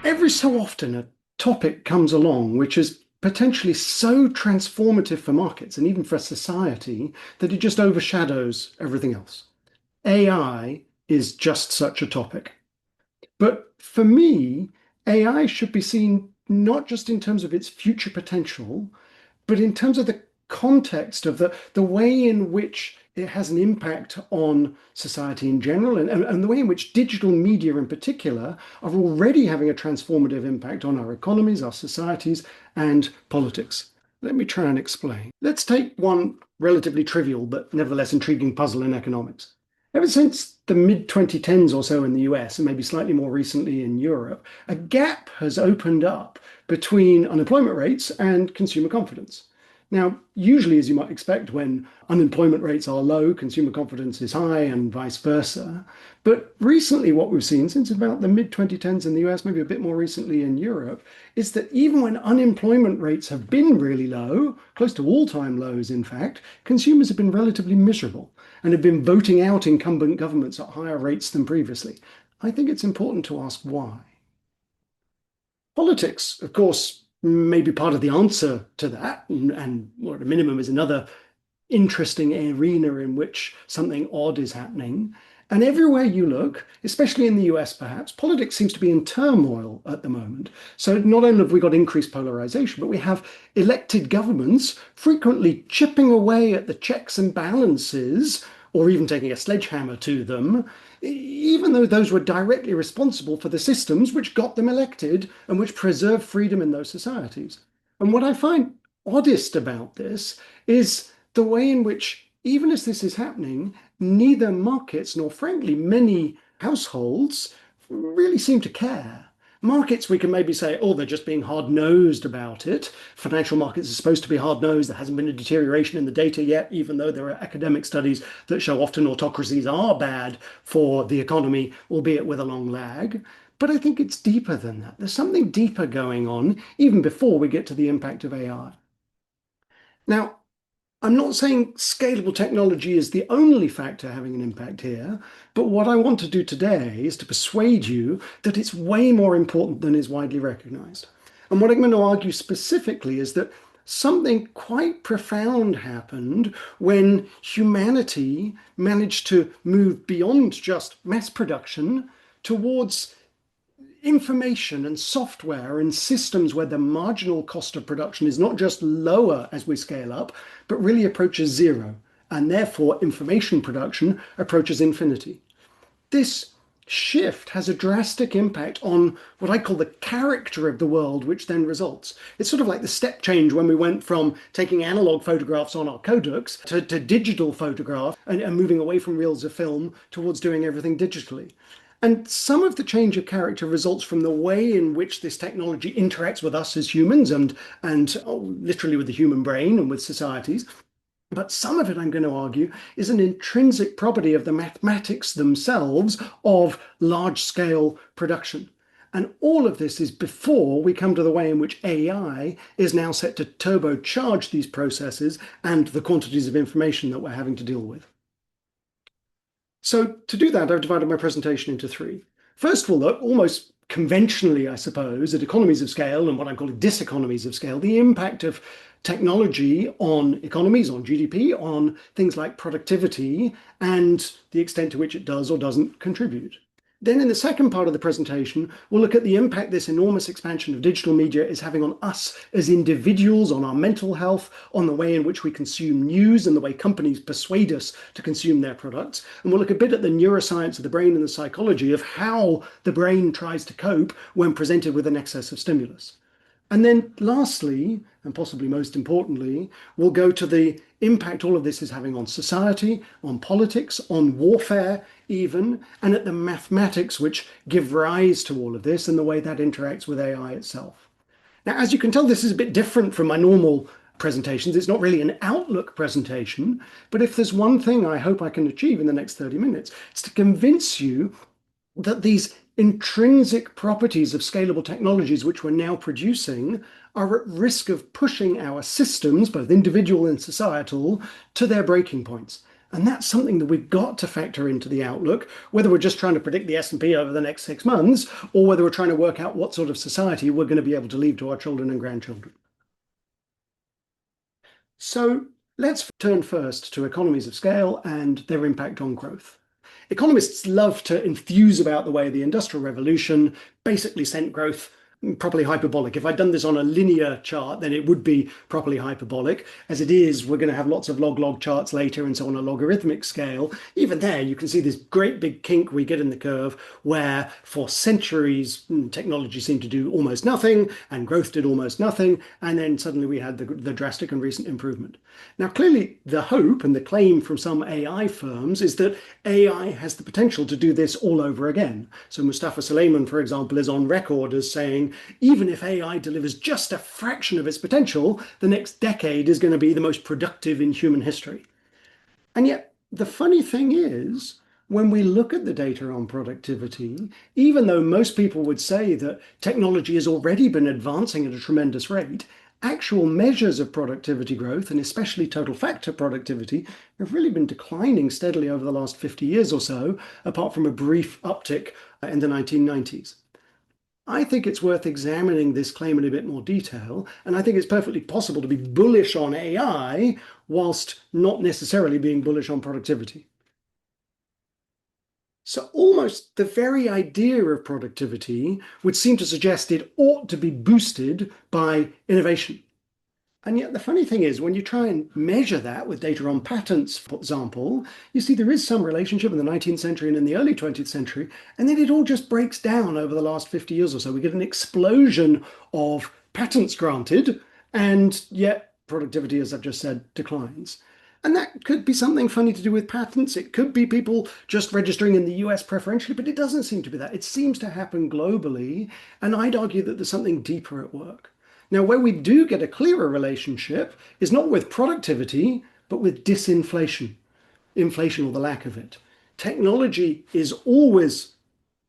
Every so often, a topic comes along which is potentially so transformative for markets and even for society that it just overshadows everything else. AI is just such a topic. But for me, AI should be seen not just in terms of its future potential, but in terms of the context of the way in which it has an impact on society in general and the way in which digital media in particular are already having a transformative impact on our economies, our societies, and politics. Let me try and explain. Let's take one relatively trivial but nevertheless intriguing puzzle in economics. Ever since the mid 2010s or so in the US, and maybe slightly more recently in Europe, a gap has opened up between unemployment rates and consumer confidence. Now, usually, as you might expect, when unemployment rates are low, consumer confidence is high, and vice versa. But recently, what we've seen since about the mid 2010s in the US, maybe a bit more recently in Europe, is that even when unemployment rates have been really low, close to all-time lows, in fact, consumers have been relatively miserable and have been voting out incumbent governments at higher rates than previously. I think it's important to ask why. Politics, of course, may be part of the answer to that, and or at a minimum is another interesting arena in which something odd is happening. And everywhere you look, especially in the US perhaps, politics seems to be in turmoil at the moment. So not only have we got increased polarization, but we have elected governments frequently chipping away at the checks and balances, or even taking a sledgehammer to them, even though those were directly responsible for the systems which got them elected and which preserve freedom in those societies. And what I find oddest about this is the way in which, even as this is happening, neither markets nor, frankly, many households really seem to care. Markets, we can maybe say, oh, they're just being hard-nosed about it. Financial markets are supposed to be hard-nosed. There hasn't been a deterioration in the data yet, even though there are academic studies that show often autocracies are bad for the economy, albeit with a long lag. But I think it's deeper than that. There's something deeper going on, even before we get to the impact of AI. Now, I'm not saying scalable technology is the only factor having an impact here, but what I want to do today is to persuade you that it's way more important than is widely recognized. And what I'm going to argue specifically is that something quite profound happened when humanity managed to move beyond just mass production towards information and software and systems where the marginal cost of production is not just lower as we scale up, but really approaches zero. And therefore, information production approaches infinity. This shift has a drastic impact on what I call the character of the world, which then results. It's sort of like the step change when we went from taking analog photographs on our Kodaks to digital photograph and moving away from reels of film towards doing everything digitally. And some of the change of character results from the way in which this technology interacts with us as humans and literally with the human brain and with societies. But some of it, I'm going to argue, is an intrinsic property of the mathematics themselves of large-scale production. And all of this is before we come to the way in which AI is now set to turbocharge these processes and the quantities of information that we're having to deal with. So to do that, I've divided my presentation into three. First of all, though, almost conventionally, I suppose, at economies of scale and what I'm calling diseconomies of scale, the impact of technology on economies, on GDP, on things like productivity, and the extent to which it does or doesn't contribute. Then in the second part of the presentation, we'll look at the impact this enormous expansion of digital media is having on us as individuals, on our mental health, on the way in which we consume news and the way companies persuade us to consume their products. And we'll look a bit at the neuroscience of the brain and the psychology of how the brain tries to cope when presented with an excess of stimulus. And then lastly, and possibly most importantly, we'll go to the impact all of this is having on society, on politics, on warfare even, and at the mathematics which give rise to all of this and the way that interacts with AI itself. Now, as you can tell, this is a bit different from my normal presentations. It's not really an outlook presentation, but if there's one thing I hope I can achieve in the next 30 minutes, it's to convince you that these intrinsic properties of scalable technologies which we're now producing are at risk of pushing our systems, both individual and societal, to their breaking points. And that's something that we've got to factor into the outlook, whether we're just trying to predict the S&P over the next 6 months, or whether we're trying to work out what sort of society we're going to be able to leave to our children and grandchildren. So let's turn first to economies of scale and their impact on growth. Economists love to enthuse about the way the Industrial Revolution basically sent growth properly hyperbolic. If I'd done this on a linear chart, then it would be properly hyperbolic. As it is, we're going to have lots of log-log charts later, and so on a logarithmic scale. Even there, you can see this great big kink we get in the curve where for centuries, technology seemed to do almost nothing and growth did almost nothing. And then suddenly we had the drastic and recent improvement. Now, clearly, the hope and the claim from some AI firms is that AI has the potential to do this all over again. So Mustafa Suleyman, for example, is on record as saying, even if AI delivers just a fraction of its potential, the next decade is going to be the most productive in human history. And yet, the funny thing is, when we look at the data on productivity, even though most people would say that technology has already been advancing at a tremendous rate, actual measures of productivity growth, and especially total factor productivity, have really been declining steadily over the last 50 years or so, apart from a brief uptick in the 1990s. I think it's worth examining this claim in a bit more detail, and I think it's perfectly possible to be bullish on AI whilst not necessarily being bullish on productivity. So almost the very idea of productivity would seem to suggest it ought to be boosted by innovation. And yet the funny thing is, when you try and measure that with data on patents, for example, you see there is some relationship in the 19th century and in the early 20th century, and then it all just breaks down over the last 50 years or so. We get an explosion of patents granted, and yet productivity, as I've just said, declines. And that could be something funny to do with patents. It could be people just registering in the US preferentially, but it doesn't seem to be that. It seems to happen globally, and I'd argue that there's something deeper at work. Now, where we do get a clearer relationship is not with productivity, but with disinflation, inflation or the lack of it. Technology is always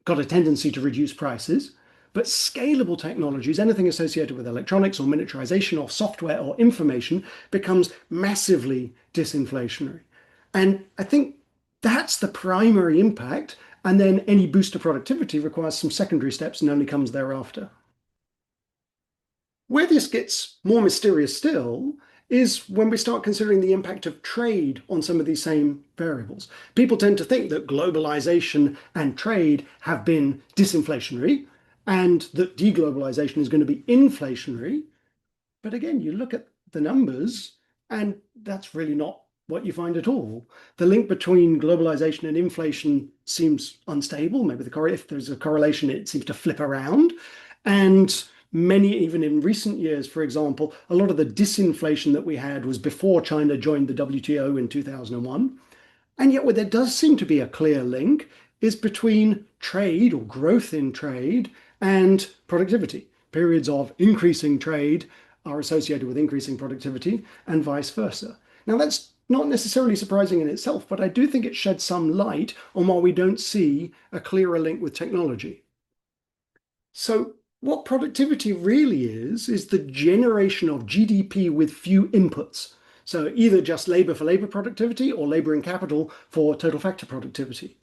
got a tendency to reduce prices, but scalable technologies, anything associated with electronics or miniaturization or software or information, becomes massively disinflationary. And I think that's the primary impact. And then any boost to productivity requires some secondary steps and only comes thereafter. Where this gets more mysterious still is when we start considering the impact of trade on some of these same variables. People tend to think that globalization and trade have been disinflationary and that deglobalization is going to be inflationary. But again, you look at the numbers, and that's really not what you find at all. The link between globalization and inflation seems unstable. Maybe if there's a correlation, it seems to flip around. And many, even in recent years, for example, a lot of the disinflation that we had was before China joined the WTO in 2001. And yet, where there does seem to be a clear link is between trade or growth in trade and productivity. Periods of increasing trade are associated with increasing productivity and vice versa. Now, that's not necessarily surprising in itself, but I do think it sheds some light on why we don't see a clearer link with technology. So what productivity really is the generation of GDP with few inputs. So either just labor for labor productivity or labor and capital for total factor productivity.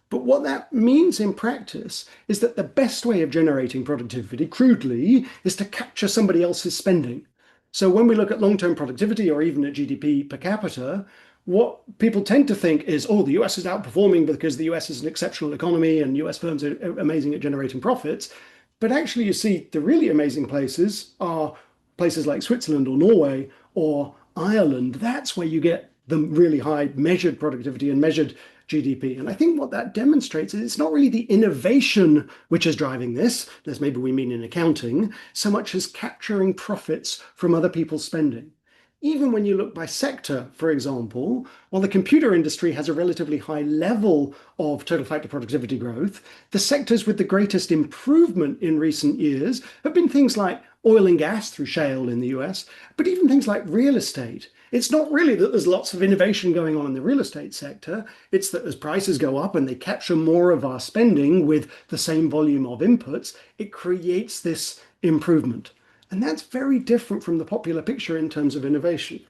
But what that means in practice is that the best way of generating productivity, crudely, is to capture somebody else's spending. So when we look at long-term productivity or even at GDP per capita, what people tend to think is, oh, the US is outperforming because the US is an exceptional economy and US firms are amazing at generating profits. But actually, you see the really amazing places are places like Switzerland or Norway or Ireland. That's where you get the really high measured productivity and measured GDP. And I think what that demonstrates is it's not really the innovation which is driving this, as maybe we mean in accounting, so much as capturing profits from other people's spending. Even when you look by sector, for example, while the computer industry has a relatively high level of total factor productivity growth, the sectors with the greatest improvement in recent years have been things like oil and gas through shale in the US, but even things like real estate. It's not really that there's lots of innovation going on in the real estate sector. It's that as prices go up and they capture more of our spending with the same volume of inputs, it creates this improvement. And that's very different from the popular picture in terms of innovation.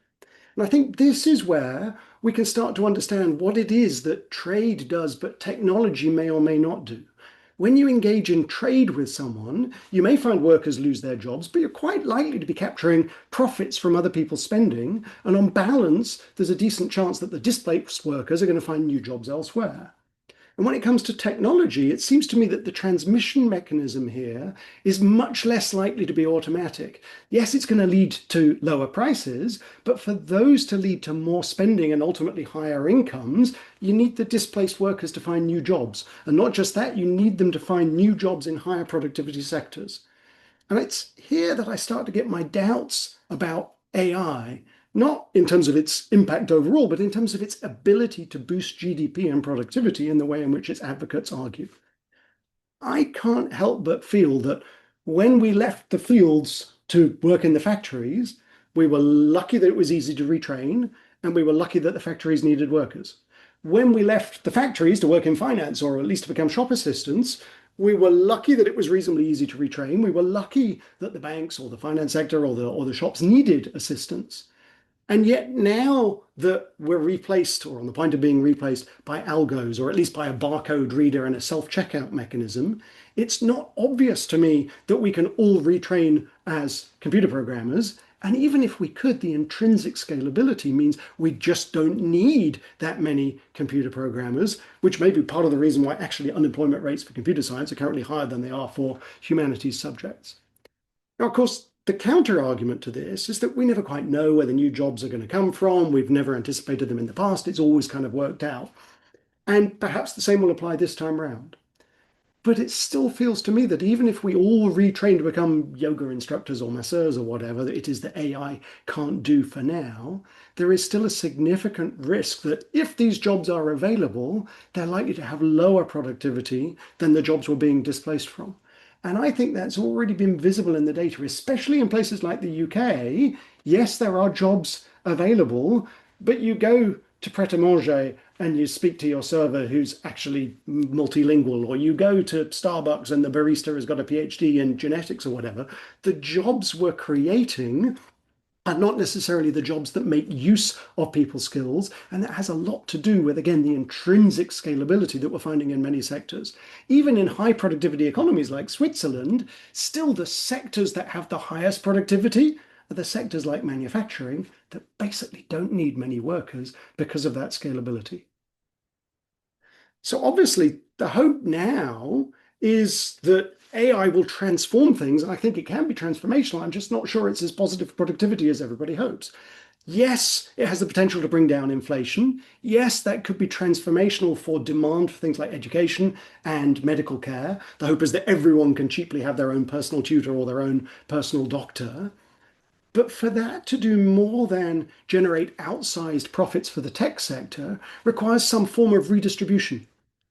And I think this is where we can start to understand what it is that trade does, but technology may or may not do. When you engage in trade with someone, you may find workers lose their jobs, but you're quite likely to be capturing profits from other people's spending. And on balance, there's a decent chance that the displaced workers are going to find new jobs elsewhere. And when it comes to technology, it seems to me that the transmission mechanism here is much less likely to be automatic. Yes, it's going to lead to lower prices, but for those to lead to more spending and ultimately higher incomes, you need the displaced workers to find new jobs. And not just that, you need them to find new jobs in higher productivity sectors. And it's here that I start to get my doubts about AI, not in terms of its impact overall, but in terms of its ability to boost GDP and productivity in the way in which its advocates argue. I can't help but feel that when we left the fields to work in the factories, we were lucky that it was easy to retrain, and we were lucky that the factories needed workers. When we left the factories to work in finance, or at least to become shop assistants, we were lucky that it was reasonably easy to retrain. We were lucky that the banks or the finance sector or the shops needed assistance. And yet now that we're replaced or on the point of being replaced by algos, or at least by a barcode reader and a self-checkout mechanism, it's not obvious to me that we can all retrain as computer programmers. And even if we could, the intrinsic scalability means we just don't need that many computer programmers, which may be part of the reason why actually unemployment rates for computer science are currently higher than they are for humanities subjects. Now, of course, the counter argument to this is that we never quite know where the new jobs are going to come from. We've never anticipated them in the past. It's always kind of worked out. And perhaps the same will apply this time around. But it still feels to me that even if we all retrain to become yoga instructors or masseurs or whatever that it is that AI can't do for now, there is still a significant risk that if these jobs are available, they're likely to have lower productivity than the jobs we're being displaced from. And I think that's already been visible in the data, especially in places like the UK. Yes, there are jobs available, but you go to Pret-a-Manger and you speak to your server who's actually multilingual, or you go to Starbucks and the barista has got a PhD in genetics or whatever. The jobs we're creating are not necessarily the jobs that make use of people's skills. And that has a lot to do with, again, the intrinsic scalability that we're finding in many sectors. Even in high productivity economies like Switzerland, still the sectors that have the highest productivity are the sectors like manufacturing that basically don't need many workers because of that scalability. So obviously, the hope now is that AI will transform things. And I think it can be transformational. I'm just not sure it's as positive for productivity as everybody hopes. Yes, it has the potential to bring down inflation. Yes, that could be transformational for demand for things like education and medical care. The hope is that everyone can cheaply have their own personal tutor or their own personal doctor. But for that to do more than generate outsized profits for the tech sector requires some form of redistribution.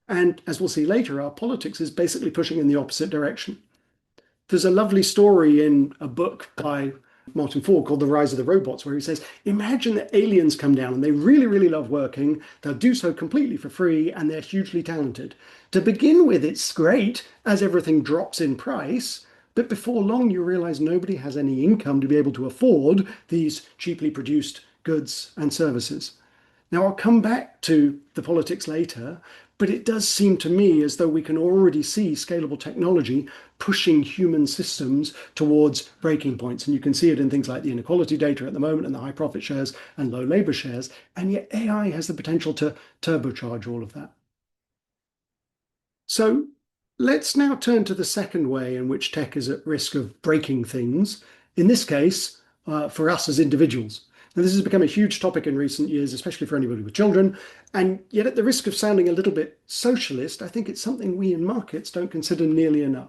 And as we'll see later, our politics is basically pushing in the opposite direction. There's a lovely story in a book by Martin Ford called The Rise of the Robots, where he says, imagine that aliens come down and they really, really love working. They'll do so completely for free and they're hugely talented. To begin with, it's great as everything drops in price. But before long, you realize nobody has any income to be able to afford these cheaply produced goods and services. Now, I'll come back to the politics later, but it does seem to me as though we can already see scalable technology pushing human systems towards breaking points. And you can see it in things like the inequality data at the moment and the high profit shares and low labor shares. And yet AI has the potential to turbocharge all of that. So let's now turn to the second way in which tech is at risk of breaking things, in this case, for us as individuals. Now, this has become a huge topic in recent years, especially for anybody with children. And yet, at the risk of sounding a little bit socialist, I think it's something we in markets don't consider nearly enough.